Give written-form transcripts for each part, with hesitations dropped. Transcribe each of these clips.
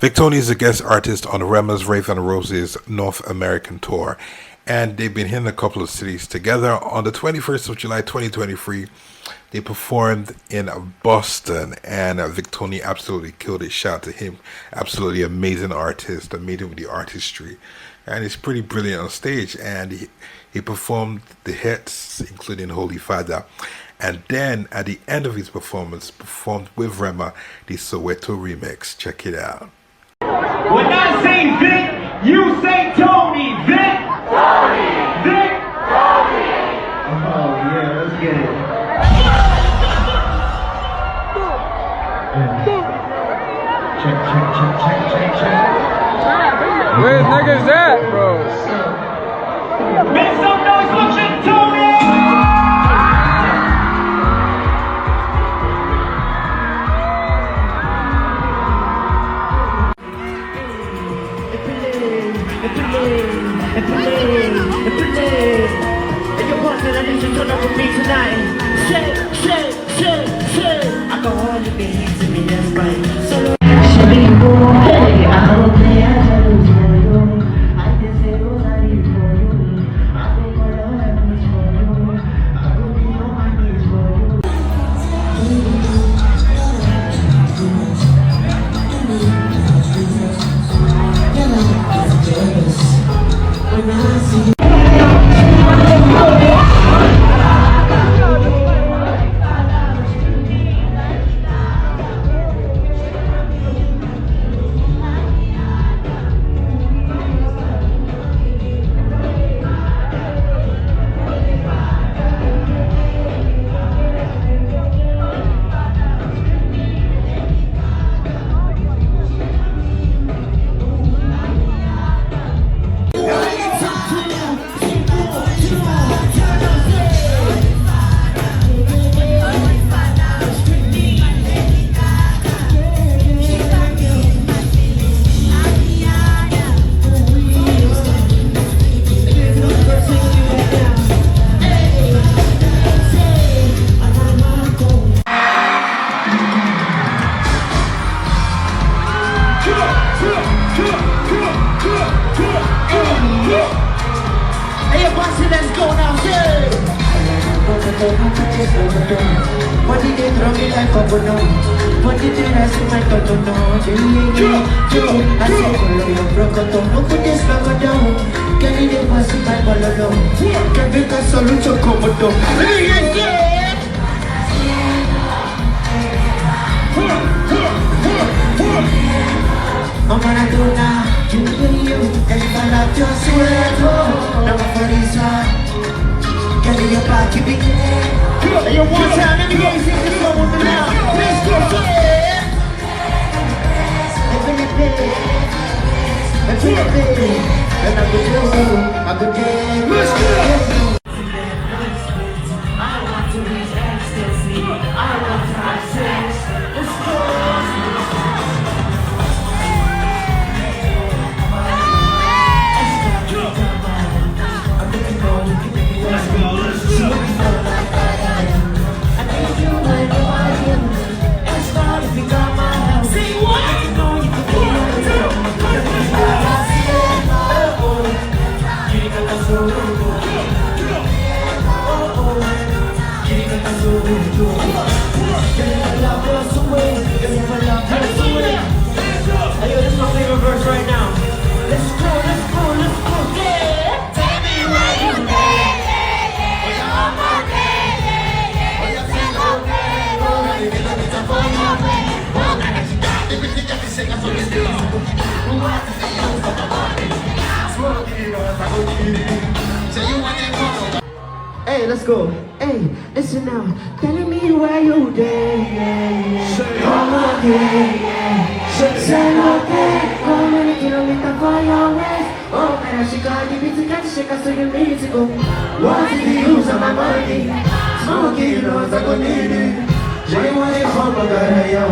Victony is a guest artist on Rema's Ravr and Rose's North American tour, and they've been hitting a couple of cities together. On the 21st of July 2023, they performed in Boston, and Victony absolutely killed it. Shout out to him. Absolutely amazing artist, amazing with the artistry, and he's pretty brilliant on stage. And he performed the hits, including Holy Father. And then at the end of his performance, performed with Rema the Soweto remix. Check it out. When I say Vic, you say Tony. Vic, Tony. Vic, Tony. Oh yeah, let's get it. Check. Where the niggas at, bro? Make some noise for Vic Tony. Tonight, say, I go home to be easy, me that's right. So, hey, I don't play, I don't for you. I can say those I need for you. I go for your heavens for you. I go be on my knees for you. When I see you. What did they throw me like a banana? What did they ask me like a banana? I said, follow your broken down. No put this lover down. Can you get my seat like all alone? Can make a solution come down. I'm gonna do now. You, and if I love your sweat, I'm for this one. Can you back you big? Hey, yo, one time, let me get you this one with me now. Let's go, let's go. I want to reach ecstasy. I want to have sex. Let's go. Right now. Let's go. Yeah. Tell me where you live. You're my baby. You're my baby. Everything I can say, I'm so Hey, let's go. Hey, listen now. Telling me where you there, yeah. I'm okay, say okay. How many kilometers for your waist? Oh, man, she got you to catch shake so you need to go. What's the use of my money? Smoking, I go need it. Jay want it from a guy, yo.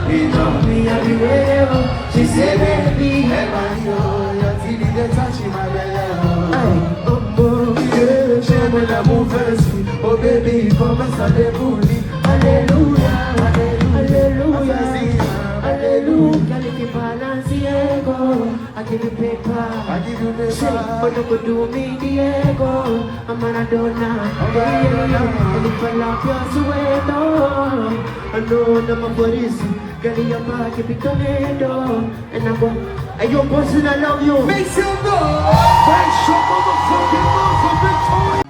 He told me everywhere. She said, baby, hey, man, yo. Your TV, they touching my belly. Yeah, she will have moved first. Oh, baby, come and start the bully. Hallelujah, hallelujah, hallelujah. Girl, if you balance the ego, I give you paper. I give you paper. But you could do me the ego. I'm an Adona. And if I love you, so wait on. I know that my body's girl, your back, if you come in door. And I go, hey, yo, boss, I love you. Make some noise. Make some motherfucking noise for Victoria.